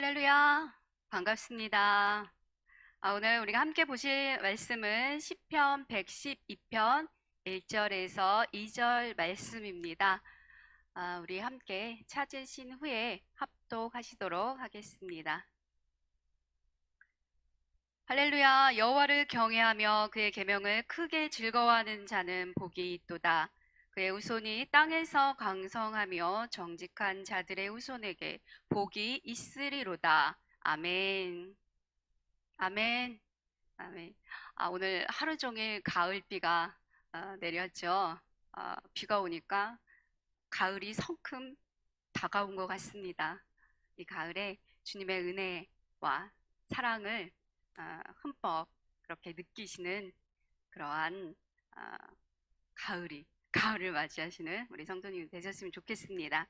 할렐루야, 반갑습니다. 오늘 우리가 함께 보실 말씀은 시편 112편 1절에서 2절 말씀입니다. 우리 함께 찾으신 후에 합독하시도록 하겠습니다. 할렐루야, 여호와를 경외하며 그의 계명을 크게 즐거워하는 자는 복이 있도다. 그의 후손이 땅에서 강성하며 정직한 자들의 후손에게 복이 있으리로다. 아멘. 아멘. 아멘. 오늘 하루 종일 가을비가 내렸죠. 비가 오니까 가을이 성큼 다가온 것 같습니다. 이 가을에 주님의 은혜와 사랑을 흠뻑 그렇게 느끼시는 그러한 가을을 맞이하시는 우리 성도님 되셨으면 좋겠습니다.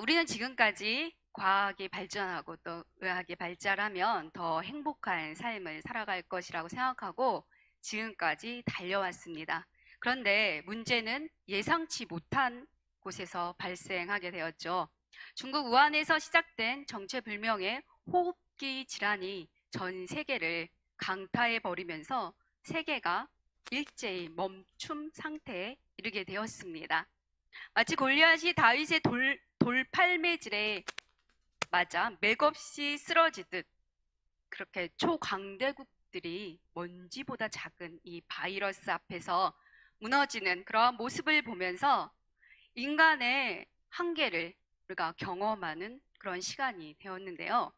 우리는 지금까지 과학이 발전하고 또 의학이 발달하면 더 행복한 삶을 살아갈 것이라고 생각하고 지금까지 달려왔습니다. 그런데 문제는 예상치 못한 곳에서 발생하게 되었죠. 중국 우한에서 시작된 정체불명의 호흡기 질환이 전 세계를 강타해 버리면서 세계가 일제히 멈춤 상태에 이르게 되었습니다. 마치 골리앗이 다윗의 돌팔매질에 맞아 맥없이 쓰러지듯 그렇게 초강대국들이 먼지보다 작은 이 바이러스 앞에서 무너지는 그러한 모습을 보면서 인간의 한계를 우리가 경험하는 그런 시간이 되었는데요.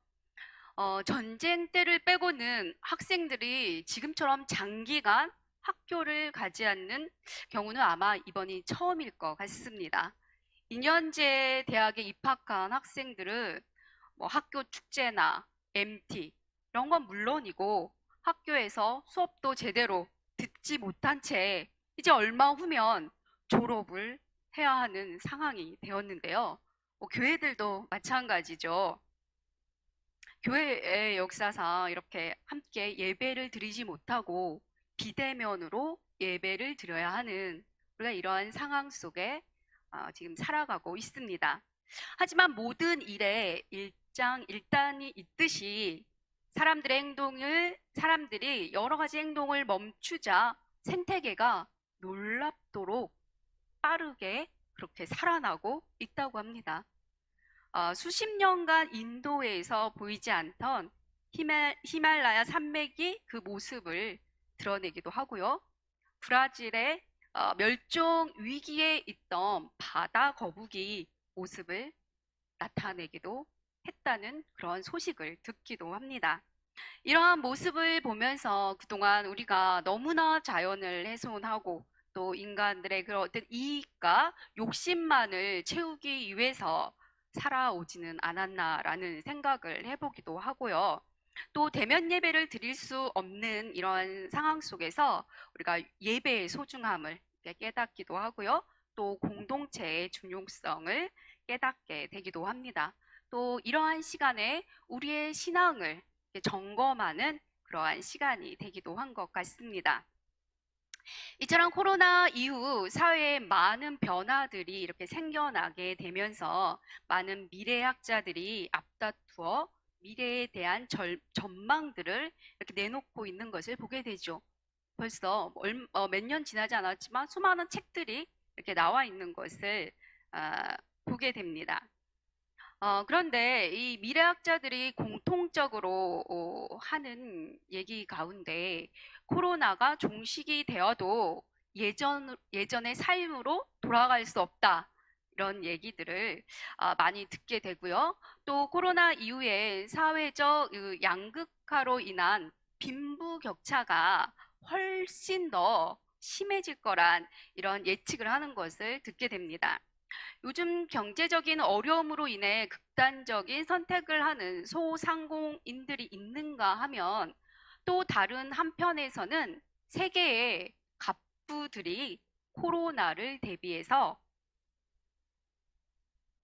전쟁 때를 빼고는 학생들이 지금처럼 장기간 학교를 가지 않는 경우는 아마 이번이 처음일 것 같습니다. 2년제 대학에 입학한 학생들은 뭐 학교 축제나 MT 이런 건 물론이고 학교에서 수업도 제대로 듣지 못한 채 이제 얼마 후면 졸업을 해야 하는 상황이 되었는데요. 교회들도 마찬가지죠. 교회의 역사상 이렇게 함께 예배를 드리지 못하고 비대면으로 예배를 드려야 하는 우리가 이러한 상황 속에 지금 살아가고 있습니다. 하지만 모든 일에 일장일단이 있듯이 사람들이 여러 가지 행동을 멈추자 생태계가 놀랍도록 빠르게 그렇게 살아나고 있다고 합니다. 수십 년간 인도에서 보이지 않던 히말라야 산맥이 그 모습을 드러내기도 하고요. 브라질의 멸종 위기에 있던 바다 거북이 모습을 나타내기도 했다는 그런 소식을 듣기도 합니다. 이러한 모습을 보면서 그동안 우리가 너무나 자연을 훼손하고 또 인간들의 그런 어떤 이익과 욕심만을 채우기 위해서 살아오지는 않았나라는 생각을 해보기도 하고요. 또 대면 예배를 드릴 수 없는 이런 상황 속에서 우리가 예배의 소중함을 깨닫기도 하고요. 또 공동체의 중요성을 깨닫게 되기도 합니다. 또 이러한 시간에 우리의 신앙을 점검하는 그러한 시간이 되기도 한 것 같습니다. 이처럼 코로나 이후 사회에 많은 변화들이 이렇게 생겨나게 되면서 많은 미래학자들이 앞다투어 미래에 대한 전망들을 이렇게 내놓고 있는 것을 보게 되죠. 벌써 몇 년 지나지 않았지만 수많은 책들이 이렇게 나와 있는 것을 보게 됩니다. 그런데 이 미래학자들이 공통적으로 하는 얘기 가운데 코로나가 종식이 되어도 예전의 삶으로 돌아갈 수 없다. 이런 얘기들을 많이 듣게 되고요. 또 코로나 이후에 사회적 양극화로 인한 빈부격차가 훨씬 더 심해질 거란 이런 예측을 하는 것을 듣게 됩니다. 요즘 경제적인 어려움으로 인해 극단적인 선택을 하는 소상공인들이 있는가 하면 또 다른 한편에서는 세계의 갑부들이 코로나를 대비해서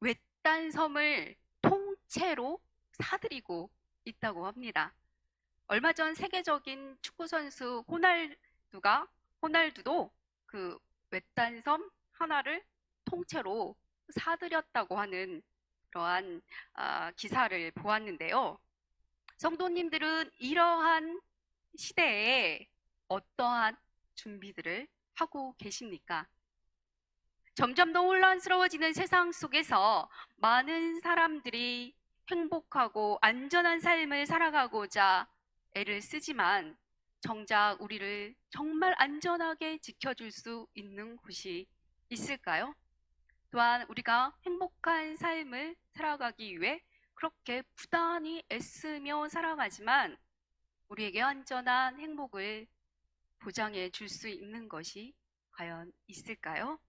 외딴 섬을 통째로 사들이고 있다고 합니다. 얼마 전 세계적인 축구 선수 호날두도 그 외딴 섬 하나를 통째로 사들였다고 하는 그러한 기사를 보았는데요. 성도님들은 이러한 시대에 어떠한 준비들을 하고 계십니까? 점점 더 혼란스러워지는 세상 속에서 많은 사람들이 행복하고 안전한 삶을 살아가고자 애를 쓰지만 정작 우리를 정말 안전하게 지켜줄 수 있는 곳이 있을까요? 또한 우리가 행복한 삶을 살아가기 위해 그렇게 부단히 애쓰며 살아가지만 우리에게 안전한 행복을 보장해 줄 수 있는 것이 과연 있을까요?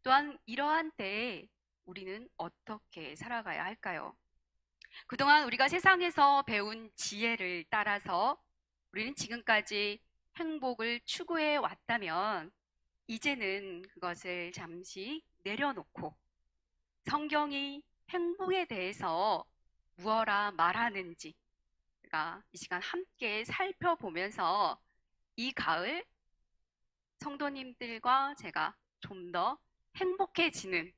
또한 이러한 때에 우리는 어떻게 살아가야 할까요? 그동안 우리가 세상에서 배운 지혜를 따라서 우리는 지금까지 행복을 추구해 왔다면 이제는 그것을 잠시 내려놓고 성경이 행복에 대해서 무엇라 말하는지 우리가 이 시간 함께 살펴보면서 이 가을 성도님들과 제가 좀 더 행복해지는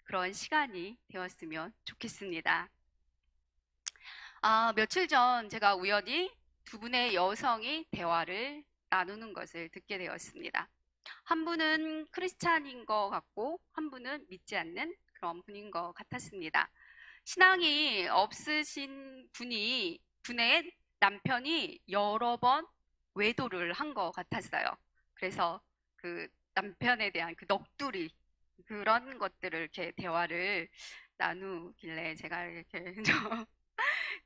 그런 시간이 되었으면 좋겠습니다. 며칠 전 제가 우연히 두 분의 여성이 대화를 나누는 것을 듣게 되었습니다. 한 분은 크리스찬인 것 같고 한 분은 믿지 않는 그런 분인 것 같았습니다. 신앙이 없으신 분의 남편이 여러 번 외도를 한 것 같았어요. 그래서 그 남편에 대한 그 넋두리 그런 것들을 이렇게 대화를 나누길래 제가 이렇게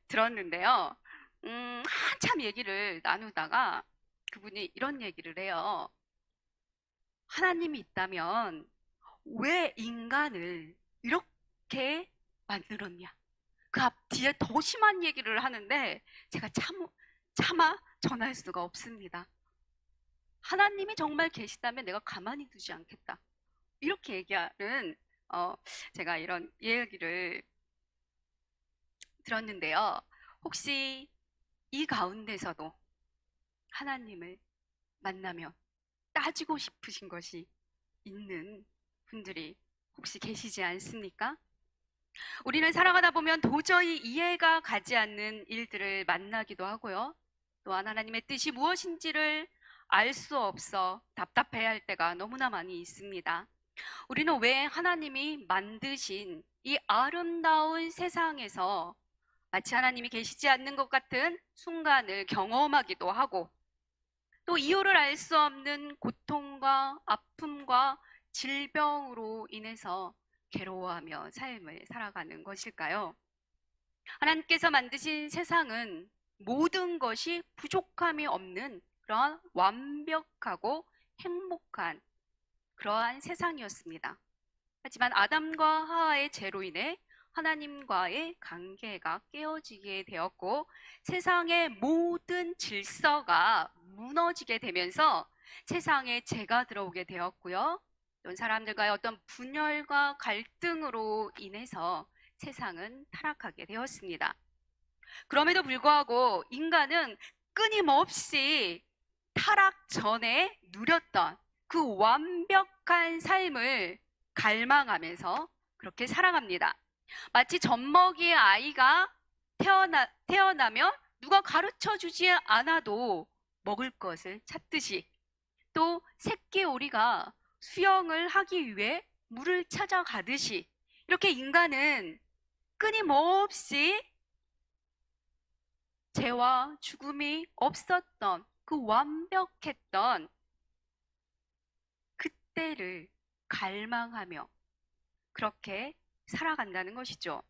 들었는데요. 한참 얘기를 나누다가 그분이 이런 얘기를 해요. 하나님이 있다면 왜 인간을 이렇게 만들었냐? 그 앞 뒤에 더 심한 얘기를 하는데 제가 차마 전할 수가 없습니다. 하나님이 정말 계시다면 내가 가만히 두지 않겠다. 이렇게 얘기하는 제가 이런 얘기를 들었는데요. 혹시 이 가운데서도 하나님을 만나면 따지고 싶으신 것이 있는 분들이 혹시 계시지 않습니까? 우리는 살아가다 보면 도저히 이해가 가지 않는 일들을 만나기도 하고요. 또한 하나님의 뜻이 무엇인지를 알 수 없어 답답해야 할 때가 너무나 많이 있습니다. 우리는 왜 하나님이 만드신 이 아름다운 세상에서 마치 하나님이 계시지 않는 것 같은 순간을 경험하기도 하고 또 이유를 알 수 없는 고통과 아픔과 질병으로 인해서 괴로워하며 삶을 살아가는 것일까요? 하나님께서 만드신 세상은 모든 것이 부족함이 없는 그러한 완벽하고 행복한 그러한 세상이었습니다. 하지만 아담과 하와의 죄로 인해 하나님과의 관계가 깨어지게 되었고 세상의 모든 질서가 무너지게 되면서 세상에 죄가 들어오게 되었고요. 또 사람들과의 어떤 분열과 갈등으로 인해서 세상은 타락하게 되었습니다. 그럼에도 불구하고 인간은 끊임없이 타락 전에 누렸던 그 완벽한 삶을 갈망하면서 그렇게 살아갑니다. 마치 젖먹이의 아이가 태어나면 누가 가르쳐 주지 않아도 먹을 것을 찾듯이 또 새끼 오리가 수영을 하기 위해 물을 찾아가듯이 이렇게 인간은 끊임없이 죄와 죽음이 없었던 그 완벽했던 그때를 갈망하며 그렇게 살아간다는 것이죠.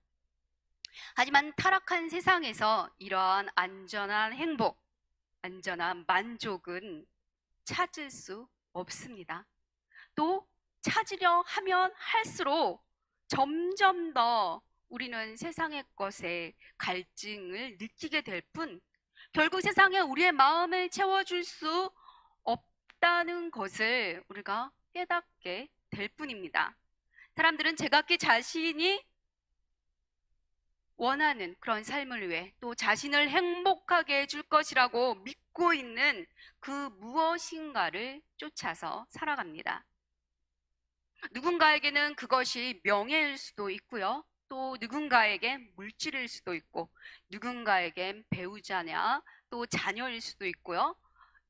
하지만 타락한 세상에서 이러한 안전한 행복, 안전한 만족은 찾을 수 없습니다. 또 찾으려 하면 할수록 점점 더 우리는 세상의 것에 갈증을 느끼게 될 뿐 결국 세상에 우리의 마음을 채워줄 수 없다는 것을 우리가 깨닫게 될 뿐입니다. 사람들은 제각기 자신이 원하는 그런 삶을 위해 또 자신을 행복하게 해줄 것이라고 믿고 있는 그 무엇인가를 쫓아서 살아갑니다. 누군가에게는 그것이 명예일 수도 있고요. 또 누군가에겐 물질일 수도 있고, 누군가에겐 배우자냐, 또 자녀일 수도 있고요.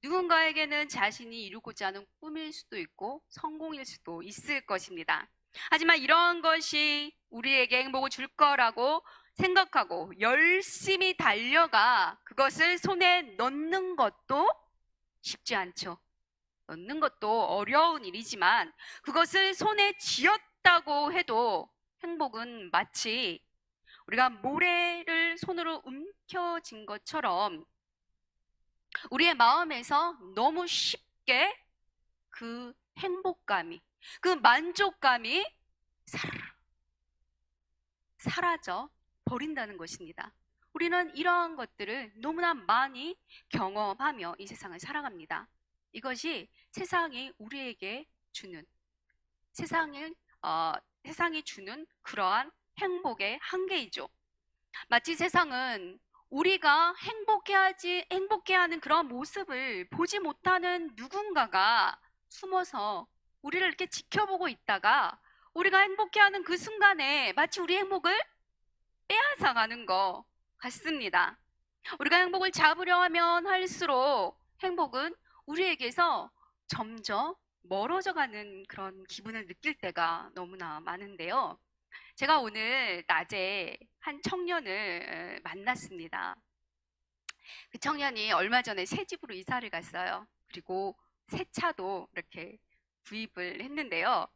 누군가에게는 자신이 이루고자 하는 꿈일 수도 있고, 성공일 수도 있을 것입니다. 하지만 이런 것이 우리에게 행복을 줄 거라고 생각하고 열심히 달려가 그것을 손에 넣는 것도 쉽지 않죠. 넣는 것도 어려운 일이지만 그것을 손에 쥐었다고 해도 행복은 마치 우리가 모래를 손으로 움켜쥔 것처럼 우리의 마음에서 너무 쉽게 그 행복감이, 그 만족감이 사라져 버린다는 것입니다. 우리는 이러한 것들을 너무나 많이 경험하며 이 세상을 살아갑니다. 이것이 세상이 우리에게 주는, 세상이 주는 그러한 행복의 한계이죠. 마치 세상은 우리가 행복해하는 그런 모습을 보지 못하는 누군가가 숨어서 우리를 이렇게 지켜보고 있다가 우리가 행복해하는 그 순간에 마치 우리 행복을 빼앗아가는 것 같습니다. 우리가 행복을 잡으려 하면 할수록 행복은 우리에게서 점점 멀어져 가는 그런 기분을 느낄 때가 너무나 많은데요. 제가 오늘 낮에 한 청년을 만났습니다. 그 청년이 얼마 전에 새 집으로 이사를 갔어요. 그리고 새 차도 이렇게 구입을 했는데요.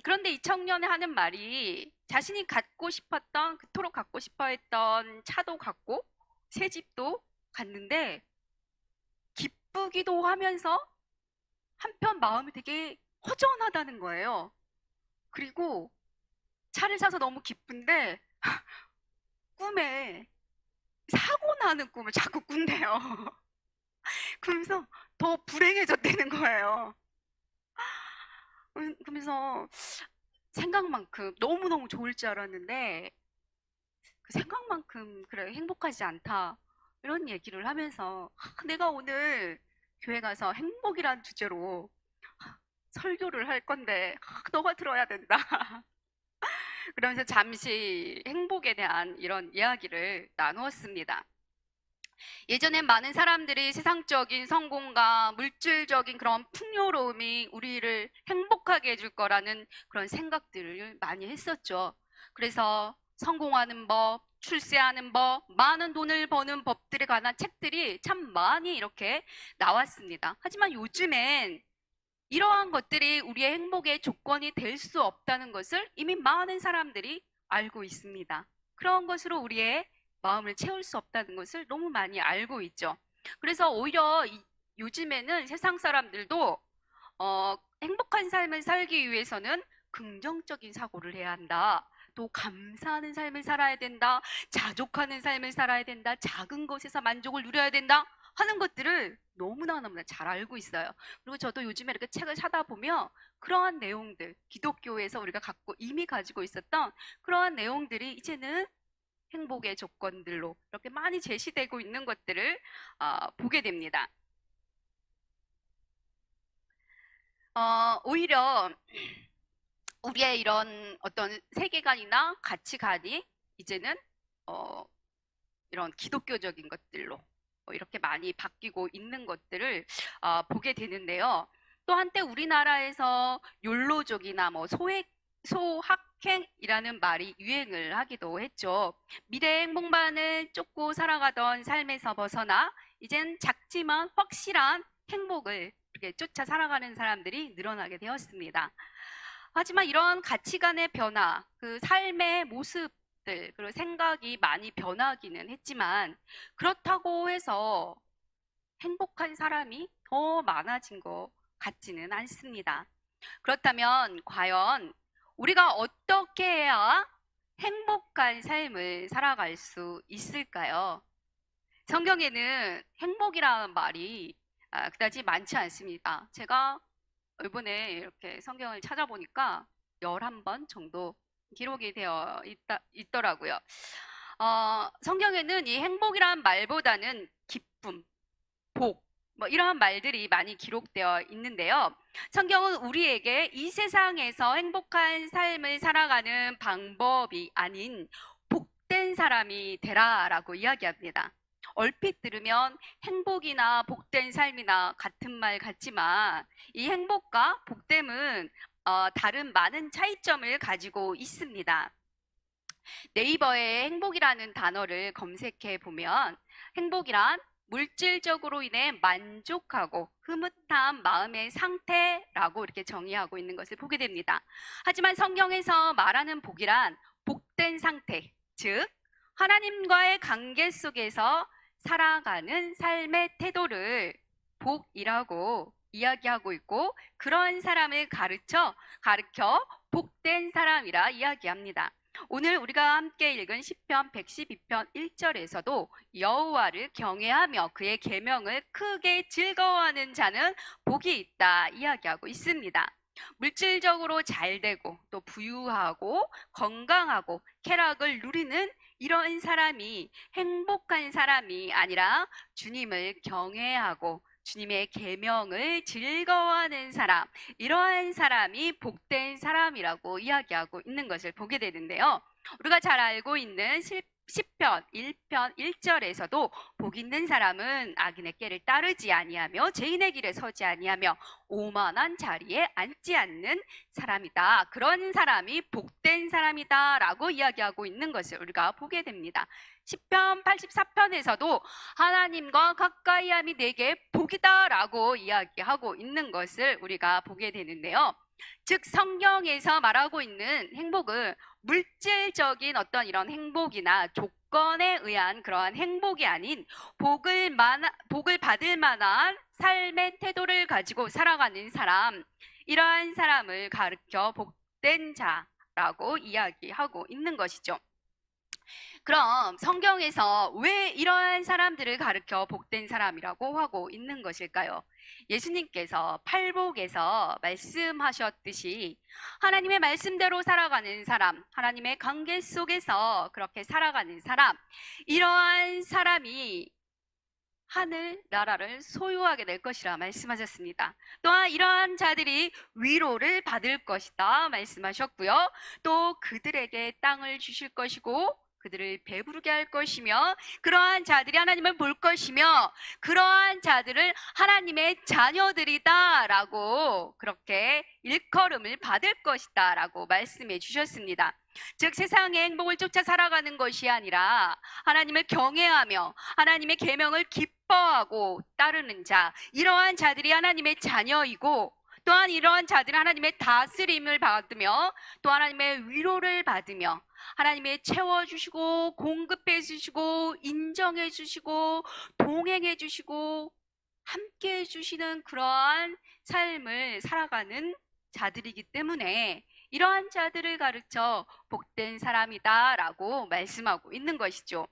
그런데 이 청년이 하는 말이 자신이 그토록 갖고 싶어 했던 차도 갖고 새 집도 갔는데 기쁘기도 하면서 한편 마음이 되게 허전하다는 거예요. 그리고 차를 사서 너무 기쁜데 꿈에 사고 나는 꿈을 자꾸 꾼대요. 그러면서 더 불행해졌다는 거예요. 그러면서 생각만큼 너무너무 좋을 줄 알았는데 그 생각만큼 그래 행복하지 않다 이런 얘기를 하면서 내가 오늘 교회 가서 행복이란 주제로 설교를 할 건데 너가 들어야 된다. 그러면서 잠시 행복에 대한 이런 이야기를 나누었습니다. 예전엔 많은 사람들이 세상적인 성공과 물질적인 그런 풍요로움이 우리를 행복하게 해줄 거라는 그런 생각들을 많이 했었죠. 그래서 성공하는 법, 출세하는 법, 많은 돈을 버는 법들에 관한 책들이 참 많이 이렇게 나왔습니다. 하지만 요즘엔 이러한 것들이 우리의 행복의 조건이 될 수 없다는 것을 이미 많은 사람들이 알고 있습니다. 그런 것으로 우리의 마음을 채울 수 없다는 것을 너무 많이 알고 있죠. 그래서 오히려 요즘에는 세상 사람들도 행복한 삶을 살기 위해서는 긍정적인 사고를 해야 한다. 또 감사하는 삶을 살아야 된다. 자족하는 삶을 살아야 된다. 작은 것에서 만족을 누려야 된다. 하는 것들을 너무나 잘 알고 있어요. 그리고 저도 요즘에 이렇게 책을 사다 보면 그러한 내용들, 기독교에서 우리가 이미 가지고 있었던 그러한 내용들이 이제는 행복의 조건들로 이렇게 많이 제시되고 있는 것들을 보게 됩니다. 오히려 우리의 이런 어떤 세계관이나 가치관이 이제는 이런 기독교적인 것들로 이렇게 많이 바뀌고 있는 것들을 보게 되는데요. 또 한때 우리나라에서 욜로족이나 소확행이라는 말이 유행을 하기도 했죠. 미래 행복만을 쫓고 살아가던 삶에서 벗어나 이젠 작지만 확실한 행복을 이렇게 쫓아 살아가는 사람들이 늘어나게 되었습니다. 하지만 이런 가치관의 변화, 그 삶의 모습 그리고 생각이 많이 변하기는 했지만 그렇다고 해서 행복한 사람이 더 많아진 것 같지는 않습니다. 그렇다면 과연 우리가 어떻게 해야 행복한 삶을 살아갈 수 있을까요? 성경에는 행복이라는 말이 그다지 많지 않습니다. 제가 이번에 이렇게 성경을 찾아보니까 11번 정도 기록이 되어 있더라고요. 성경에는 이 행복이란 말보다는 기쁨, 복, 뭐 이러한 말들이 많이 기록되어 있는데요. 성경은 우리에게 이 세상에서 행복한 삶을 살아가는 방법이 아닌 복된 사람이 되라라고 이야기합니다. 얼핏 들으면 행복이나 복된 삶이나 같은 말 같지만 이 행복과 복됨은 다른 많은 차이점을 가지고 있습니다. 네이버에 행복이라는 단어를 검색해 보면 행복이란 물질적으로 인해 만족하고 흐뭇한 마음의 상태라고 이렇게 정의하고 있는 것을 보게 됩니다. 하지만 성경에서 말하는 복이란 복된 상태, 즉 하나님과의 관계 속에서 살아가는 삶의 태도를 복이라고 이야기하고 있고 그런 사람을 가르쳐 복된 사람이라 이야기합니다. 오늘 우리가 함께 읽은 시편 112편 1절에서도 여호와를 경외하며 그의 계명을 크게 즐거워하는 자는 복이 있다 이야기하고 있습니다. 물질적으로 잘 되고 또 부유하고 건강하고 쾌락을 누리는 이런 사람이 행복한 사람이 아니라 주님을 경외하고 주님의 계명을 즐거워하는 사람, 이러한 사람이 복된 사람이라고 이야기하고 있는 것을 보게 되는데요. 우리가 잘 알고 있는 시편 1편 1절에서도 복 있는 사람은 악인의 꾀를 따르지 아니하며 죄인의 길에 서지 아니하며 오만한 자리에 앉지 않는 사람이다. 그런 사람이 복된 사람이다라고 이야기하고 있는 것을 우리가 보게 됩니다. 시편 84편에서도 하나님과 가까이함이 내게 복이다라고 이야기하고 있는 것을 우리가 보게 되는데요. 즉 성경에서 말하고 있는 행복은 물질적인 어떤 이런 행복이나 조건에 의한 그러한 행복이 아닌 복을 받을 만한 삶의 태도를 가지고 살아가는 사람, 이러한 사람을 가르쳐 복된 자라고 이야기하고 있는 것이죠. 그럼 성경에서 왜 이러한 사람들을 가르쳐 복된 사람이라고 하고 있는 것일까요? 예수님께서 팔복에서 말씀하셨듯이 하나님의 말씀대로 살아가는 사람, 하나님의 관계 속에서 그렇게 살아가는 사람, 이러한 사람이 하늘 나라를 소유하게 될 것이라 말씀하셨습니다. 또한 이러한 자들이 위로를 받을 것이다 말씀하셨고요. 또 그들에게 땅을 주실 것이고 그들을 배부르게 할 것이며 그러한 자들이 하나님을 볼 것이며 그러한 자들을 하나님의 자녀들이다 라고 그렇게 일컬음을 받을 것이다 라고 말씀해 주셨습니다. 즉 세상의 행복을 쫓아 살아가는 것이 아니라 하나님을 경외하며 하나님의 계명을 기뻐하고 따르는 자, 이러한 자들이 하나님의 자녀이고 또한 이러한 자들은 하나님의 다스림을 받으며 또 하나님의 위로를 받으며 하나님의 채워주시고 공급해 주시고 인정해 주시고 동행해 주시고 함께 해주시는 그러한 삶을 살아가는 자들이기 때문에 이러한 자들을 가르쳐 복된 사람이다 라고 말씀하고 있는 것이죠.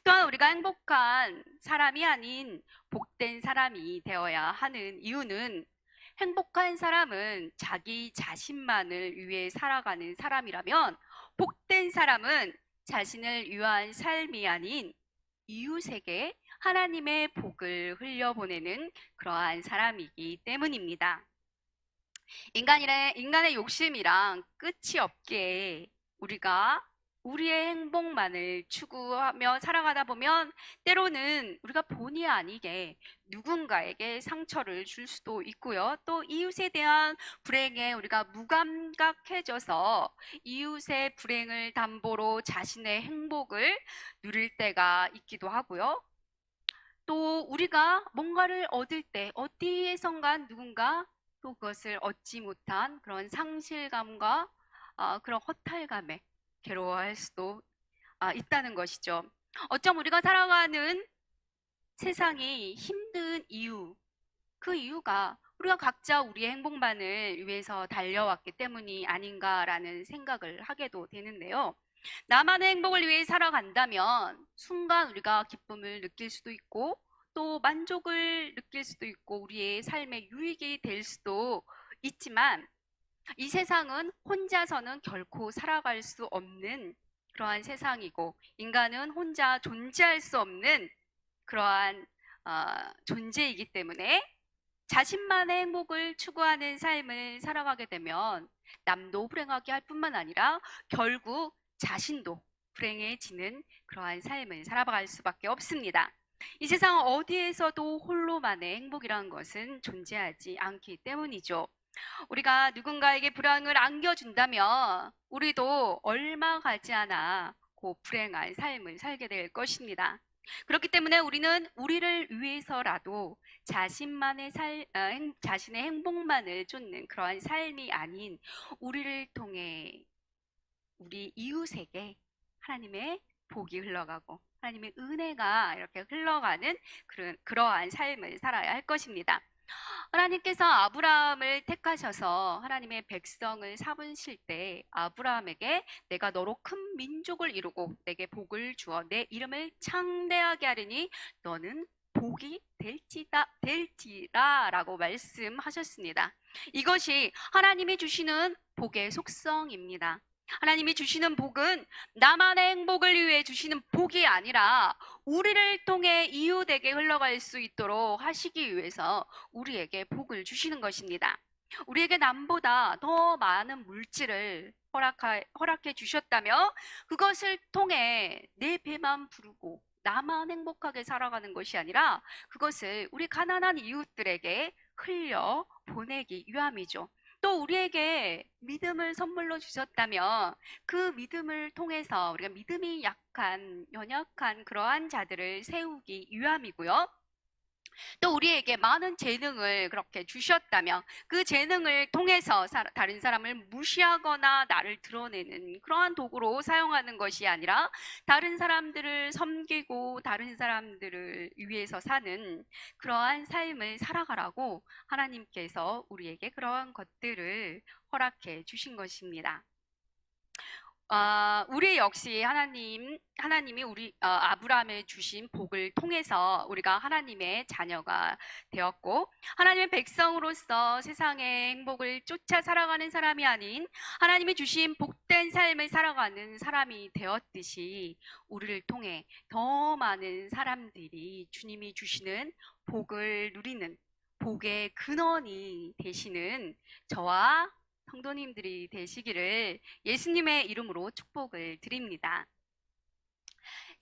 또한 우리가 행복한 사람이 아닌 복된 사람이 되어야 하는 이유는 행복한 사람은 자기 자신만을 위해 살아가는 사람이라면 복된 사람은 자신을 위한 삶이 아닌 이웃에게 하나님의 복을 흘려보내는 그러한 사람이기 때문입니다. 인간의 욕심이랑 끝이 없기에 우리가 우리의 행복만을 추구하며 살아가다 보면 때로는 우리가 본의 아니게 누군가에게 상처를 줄 수도 있고요. 또 이웃에 대한 불행에 우리가 무감각해져서 이웃의 불행을 담보로 자신의 행복을 누릴 때가 있기도 하고요. 또 우리가 뭔가를 얻을 때 어디에선가 누군가 또 그것을 얻지 못한 그런 상실감과 그런 허탈감에 괴로워할 수도 있다는 것이죠. 어쩜 우리가 살아가는 세상이 힘든 이유, 그 이유가 우리가 각자 우리의 행복만을 위해서 달려왔기 때문이 아닌가라는 생각을 하게도 되는데요. 나만의 행복을 위해 살아간다면 순간 우리가 기쁨을 느낄 수도 있고 또 만족을 느낄 수도 있고 우리의 삶에 유익이 될 수도 있지만 이 세상은 혼자서는 결코 살아갈 수 없는 그러한 세상이고 인간은 혼자 존재할 수 없는 그러한 존재이기 때문에 자신만의 행복을 추구하는 삶을 살아가게 되면 남도 불행하게 할 뿐만 아니라 결국 자신도 불행해지는 그러한 삶을 살아갈 수밖에 없습니다. 이 세상 어디에서도 홀로만의 행복이라는 것은 존재하지 않기 때문이죠. 우리가 누군가에게 불행을 안겨준다면 우리도 얼마 가지 않아 그 불행한 삶을 살게 될 것입니다. 그렇기 때문에 우리는 우리를 위해서라도 자신의 행복만을 쫓는 그러한 삶이 아닌 우리를 통해 우리 이웃에게 하나님의 복이 흘러가고 하나님의 은혜가 이렇게 흘러가는 그러한 삶을 살아야 할 것입니다. 하나님께서 아브라함을 택하셔서 하나님의 백성을 삼으실 때 아브라함에게 내가 너로 큰 민족을 이루고 내게 복을 주어 내 이름을 창대하게 하리니 너는 복이 될지라 라고 말씀하셨습니다. 이것이 하나님이 주시는 복의 속성입니다. 하나님이 주시는 복은 나만의 행복을 위해 주시는 복이 아니라 우리를 통해 이웃에게 흘러갈 수 있도록 하시기 위해서 우리에게 복을 주시는 것입니다. 우리에게 남보다 더 많은 물질을 허락해 주셨다며 그것을 통해 내 배만 부르고 나만 행복하게 살아가는 것이 아니라 그것을 우리 가난한 이웃들에게 흘려 보내기 위함이죠. 또 우리에게 믿음을 선물로 주셨다면 그 믿음을 통해서 우리가 믿음이 약한, 연약한 그러한 자들을 세우기 위함이고요. 또 우리에게 많은 재능을 그렇게 주셨다면 그 재능을 통해서 다른 사람을 무시하거나 나를 드러내는 그러한 도구로 사용하는 것이 아니라 다른 사람들을 섬기고 다른 사람들을 위해서 사는 그러한 삶을 살아가라고 하나님께서 우리에게 그러한 것들을 허락해 주신 것입니다. 우리 역시 하나님이 아브라함에 주신 복을 통해서 우리가 하나님의 자녀가 되었고, 하나님의 백성으로서 세상의 행복을 쫓아 살아가는 사람이 아닌 하나님이 주신 복된 삶을 살아가는 사람이 되었듯이 우리를 통해 더 많은 사람들이 주님이 주시는 복을 누리는 복의 근원이 되시는 저와 성도님들이 되시기를 예수님의 이름으로 축복을 드립니다.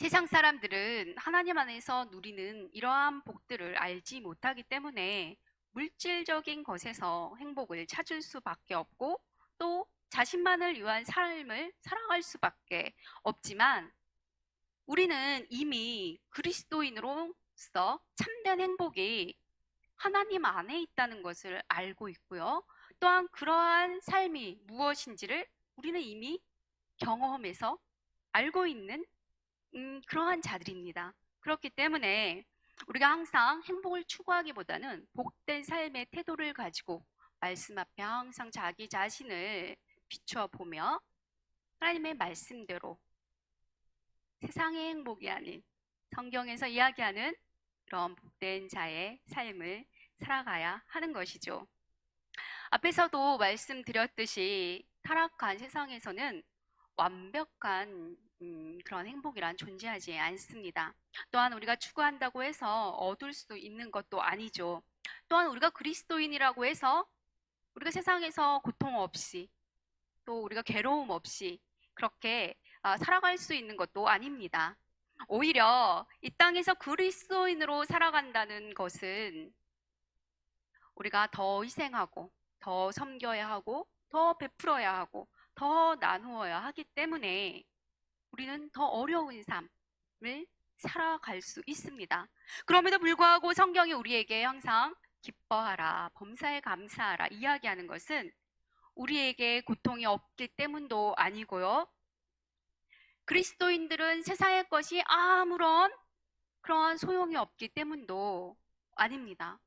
세상 사람들은 하나님 안에서 누리는 이러한 복들을 알지 못하기 때문에 물질적인 것에서 행복을 찾을 수밖에 없고 또 자신만을 위한 삶을 살아갈 수밖에 없지만 우리는 이미 그리스도인으로서 참된 행복이 하나님 안에 있다는 것을 알고 있고요. 또한 그러한 삶이 무엇인지를 우리는 이미 경험해서 알고 있는 그러한 자들입니다. 그렇기 때문에 우리가 항상 행복을 추구하기보다는 복된 삶의 태도를 가지고 말씀 앞에 항상 자기 자신을 비춰보며 하나님의 말씀대로 세상의 행복이 아닌 성경에서 이야기하는 그런 복된 자의 삶을 살아가야 하는 것이죠. 앞에서도 말씀드렸듯이 타락한 세상에서는 완벽한 그런 행복이란 존재하지 않습니다. 또한 우리가 추구한다고 해서 얻을 수 있는 것도 아니죠. 또한 우리가 그리스도인이라고 해서 우리가 세상에서 고통 없이 또 우리가 괴로움 없이 그렇게 살아갈 수 있는 것도 아닙니다. 오히려 이 땅에서 그리스도인으로 살아간다는 것은 우리가 더 희생하고 더 섬겨야 하고 더 베풀어야 하고 더 나누어야 하기 때문에 우리는 더 어려운 삶을 살아갈 수 있습니다. 그럼에도 불구하고 성경이 우리에게 항상 기뻐하라, 범사에 감사하라 이야기하는 것은 우리에게 고통이 없기 때문도 아니고요. 그리스도인들은 세상의 것이 아무런 그러한 소용이 없기 때문도 아닙니다.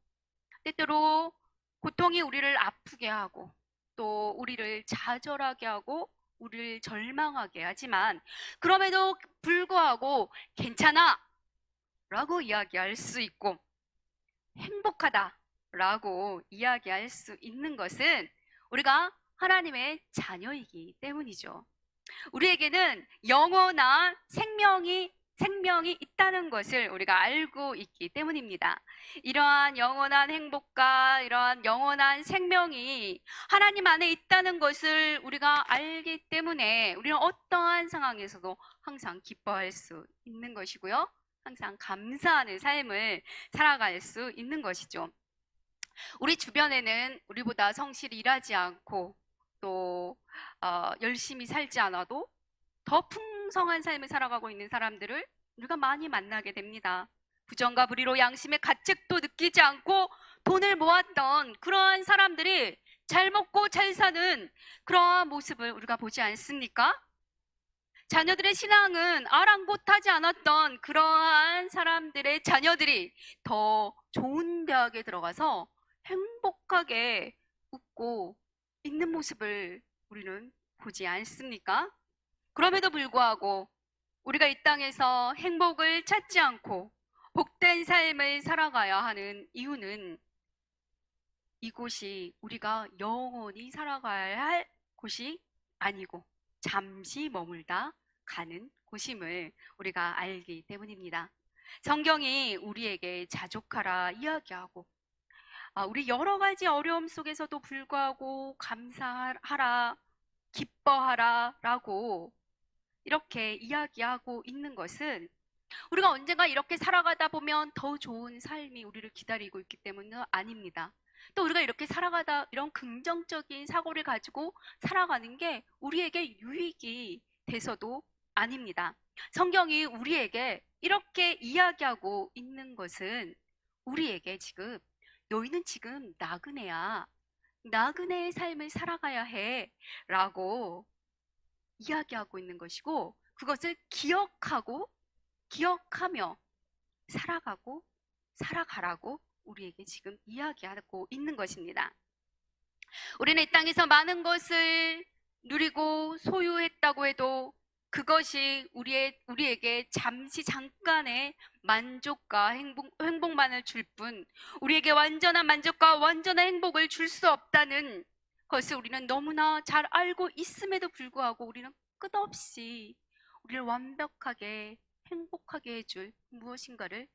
때때로 고통이 우리를 아프게 하고 또 우리를 좌절하게 하고 우리를 절망하게 하지만 그럼에도 불구하고 괜찮아 라고 이야기할 수 있고 행복하다 라고 이야기할 수 있는 것은 우리가 하나님의 자녀이기 때문이죠. 우리에게는 영원한 생명이 생명이 있다는 것을 우리가 알고 있기 때문입니다. 이러한 영원한 행복과 이러한 영원한 생명이 하나님 안에 있다는 것을 우리가 알기 때문에 우리는 어떠한 상황에서도 항상 기뻐할 수 있는 것이고요. 항상 감사하는 삶을 살아갈 수 있는 것이죠. 우리 주변에는 우리보다 성실히 일하지 않고 또 열심히 살지 않아도 더 풍성한 삶을 살아가고 있는 사람들을 우리가 많이 만나게 됩니다. 부정과 불의로 양심의 가책도 느끼지 않고 돈을 모았던 그러한 사람들이 잘 먹고 잘 사는 그러한 모습을 우리가 보지 않습니까? 자녀들의 신앙은 아랑곳하지 않았던 그러한 사람들의 자녀들이 더 좋은 대학에 들어가서 행복하게 웃고 있는 모습을 우리는 보지 않습니까? 그럼에도 불구하고 우리가 이 땅에서 행복을 찾지 않고 복된 삶을 살아가야 하는 이유는 이곳이 우리가 영원히 살아가야 할 곳이 아니고 잠시 머물다 가는 곳임을 우리가 알기 때문입니다. 성경이 우리에게 자족하라 이야기하고 우리 여러 가지 어려움 속에서도 불구하고 감사하라, 기뻐하라 라고 이렇게 이야기하고 있는 것은 우리가 언젠가 이렇게 살아가다 보면 더 좋은 삶이 우리를 기다리고 있기 때문은 아닙니다. 또 우리가 이렇게 살아가다 이런 긍정적인 사고를 가지고 살아가는 게 우리에게 유익이 돼서도 아닙니다. 성경이 우리에게 이렇게 이야기하고 있는 것은 우리에게 지금 너희는 지금 나그네야. 나그네의 삶을 살아가야 해. 라고 이야기하고 있는 것이고 그것을 기억하며 살아가고 살아가라고 우리에게 지금 이야기하고 있는 것입니다. 우리는 이 땅에서 많은 것을 누리고 소유했다고 해도 그것이 우리에게 잠깐의 만족과 행복만을 줄 뿐, 우리에게 완전한 만족과 완전한 행복을 줄 수 없다는 것을 우리는 너무나 잘 알고 있음에도 불구하고 우리는 끝없이 우리를 완벽하게 행복하게 해줄 무엇인가를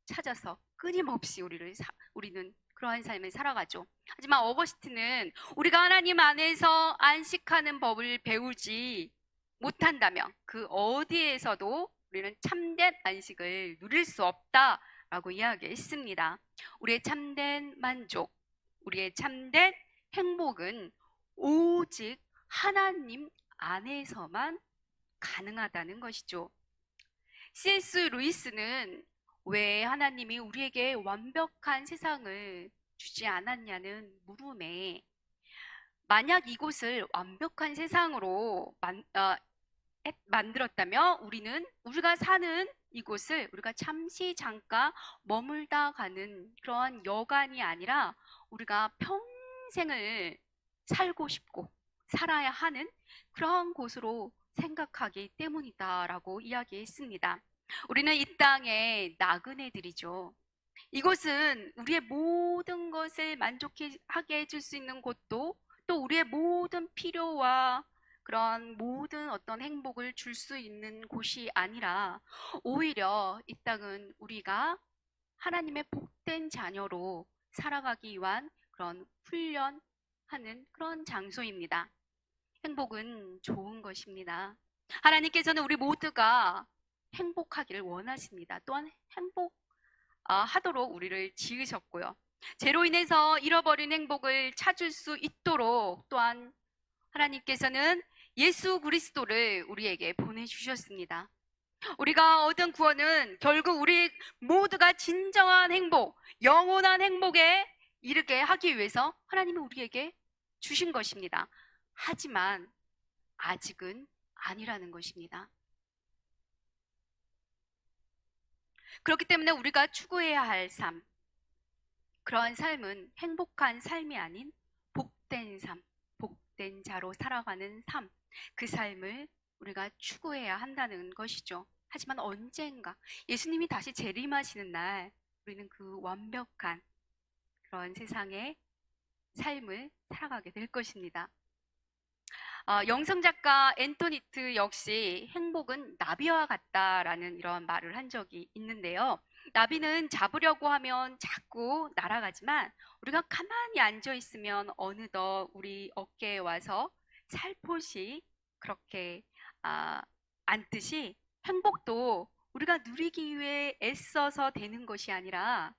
찾아서 끊임없이 우리는 그러한 삶을 살아가죠. 하지만 어거스틴은 우리가 하나님 안에서 안식하는 법을 배우지 못한다면 그 어디에서도 우리는 참된 안식을 누릴 수 없다라고 이야기했습니다. 우리의 참된 만족, 우리의 참된 행복은 오직 하나님 안에서만 가능하다는 것이죠. C.S. 루이스는 왜 하나님이 우리에게 완벽한 세상을 주지 않았냐는 물음에 만약 이곳을 완벽한 세상으로 만들었다면 우리가 사는 이곳을 우리가 잠시 잠깐 머물다 가는 그러한 여간이 아니라 우리가 평생을 살고 싶고 살아야 하는 그러한 곳으로 생각하기 때문이다라고 이야기했습니다. 우리는 이 땅의 나그네들이죠. 이곳은 우리의 모든 것을 만족하게 해줄 수 있는 곳도 또 우리의 모든 필요와 그런 모든 어떤 행복을 줄 수 있는 곳이 아니라 오히려 이 땅은 우리가 하나님의 복된 자녀로 살아가기 위한 그런 훈련하는 그런 장소입니다. 행복은 좋은 것입니다. 하나님께서는 우리 모두가 행복하기를 원하십니다. 또한 하도록 우리를 지으셨고요. 죄로 인해서 잃어버린 행복을 찾을 수 있도록 또한 하나님께서는 예수 그리스도를 우리에게 보내주셨습니다. 우리가 얻은 구원은 결국 우리 모두가 진정한 행복, 영원한 행복에 이르게 하기 위해서 하나님이 우리에게 주신 것입니다. 하지만 아직은 아니라는 것입니다. 그렇기 때문에 우리가 추구해야 할 삶, 그러한 삶은 행복한 삶이 아닌 복된 삶, 복된 자로 살아가는 삶, 그 삶을 우리가 추구해야 한다는 것이죠. 하지만 언젠가 예수님이 다시 재림하시는 날 우리는 그 완벽한 그런 세상의 삶을 살아가게 될 것입니다. 영성작가 앤토니트 역시 행복은 나비와 같다라는 이런 말을 한 적이 있는데요. 나비는 잡으려고 하면 자꾸 날아가지만 우리가 가만히 앉아 있으면 어느덧 우리 어깨에 와서 살포시 그렇게 앉듯이 행복도 우리가 누리기 위해 애써서 되는 것이 아니라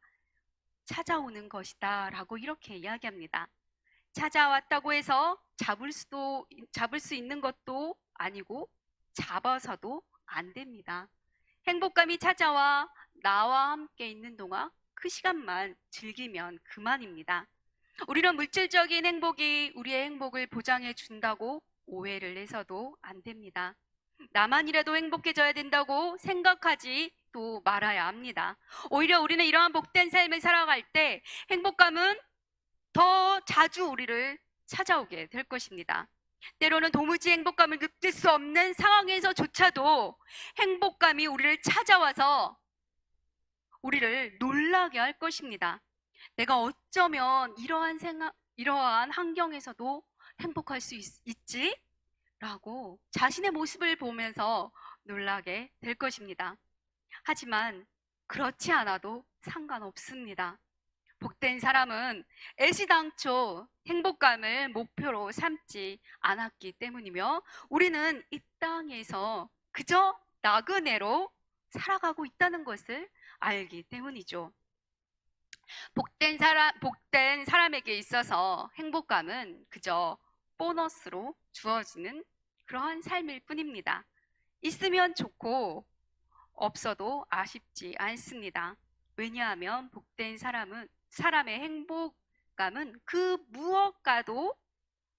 찾아오는 것이다 라고 이렇게 이야기합니다. 찾아왔다고 해서 잡을 수 있는 것도 아니고 잡아서도 안 됩니다. 행복감이 찾아와 나와 함께 있는 동안 그 시간만 즐기면 그만입니다. 우리는 물질적인 행복이 우리의 행복을 보장해 준다고 오해를 해서도 안 됩니다. 나만이라도 행복해져야 된다고 생각하지 또 말아야 합니다. 오히려 우리는 이러한 복된 삶을 살아갈 때 행복감은 더 자주 우리를 찾아오게 될 것입니다. 때로는 도무지 행복감을 느낄 수 없는 상황에서조차도 행복감이 우리를 찾아와서 우리를 놀라게 할 것입니다. 내가 어쩌면 이러한 환경에서도 행복할 수 있지? 라고 자신의 모습을 보면서 놀라게 될 것입니다. 하지만 그렇지 않아도 상관없습니다. 복된 사람은 애시당초 행복감을 목표로 삼지 않았기 때문이며 우리는 이 땅에서 그저 나그네로 살아가고 있다는 것을 알기 때문이죠. 복된 사람에게 있어서 행복감은 그저 보너스로 주어지는 그러한 삶일 뿐입니다. 있으면 좋고 없어도 아쉽지 않습니다. 왜냐하면 복된 사람의 행복감은 그 무엇과도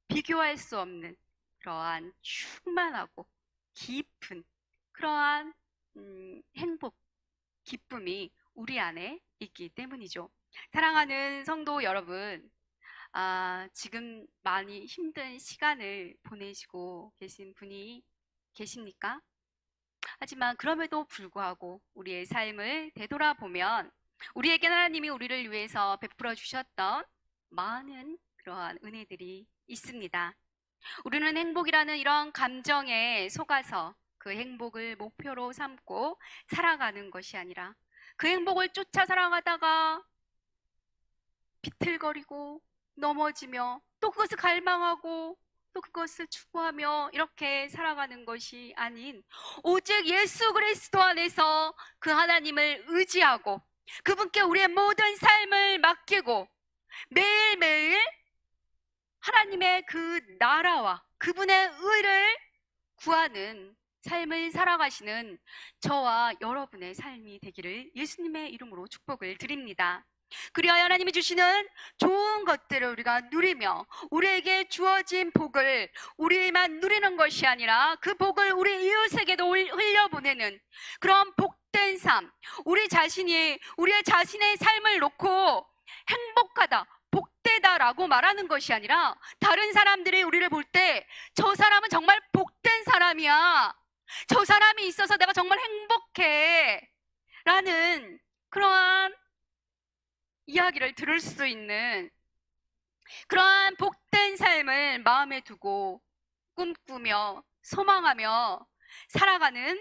비교할 수 없는 그러한 충만하고 깊은 그러한 행복, 기쁨이 우리 안에 있기 때문이죠. 사랑하는 성도 여러분, 지금 많이 힘든 시간을 보내시고 계신 분이 계십니까? 하지만 그럼에도 불구하고 우리의 삶을 되돌아보면 우리에게 하나님이 우리를 위해서 베풀어 주셨던 많은 그러한 은혜들이 있습니다. 우리는 행복이라는 이런 감정에 속아서 그 행복을 목표로 삼고 살아가는 것이 아니라 그 행복을 쫓아 살아가다가 비틀거리고 넘어지며 또 그것을 갈망하고 또 그것을 추구하며 이렇게 살아가는 것이 아닌 오직 예수 그리스도 안에서 그 하나님을 의지하고 그분께 우리의 모든 삶을 맡기고 매일매일 하나님의 그 나라와 그분의 의를 구하는 삶을 살아가시는 저와 여러분의 삶이 되기를 예수님의 이름으로 축복을 드립니다. 그리하여 하나님이 주시는 좋은 것들을 우리가 누리며 우리에게 주어진 복을 우리만 누리는 것이 아니라 그 복을 우리 이웃에게도 흘려보내는 그런 복된 삶, 우리의 자신의 삶을 놓고 행복하다, 복되다라고 말하는 것이 아니라 다른 사람들이 우리를 볼 때 저 사람은 정말 복된 사람이야, 저 사람이 있어서 내가 정말 행복해 라는 그러한 이야기를 들을 수 있는 그러한 복된 삶을 마음에 두고 꿈꾸며 소망하며 살아가는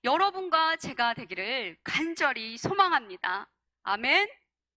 여러분과 제가 되기를 간절히 소망합니다. 아멘.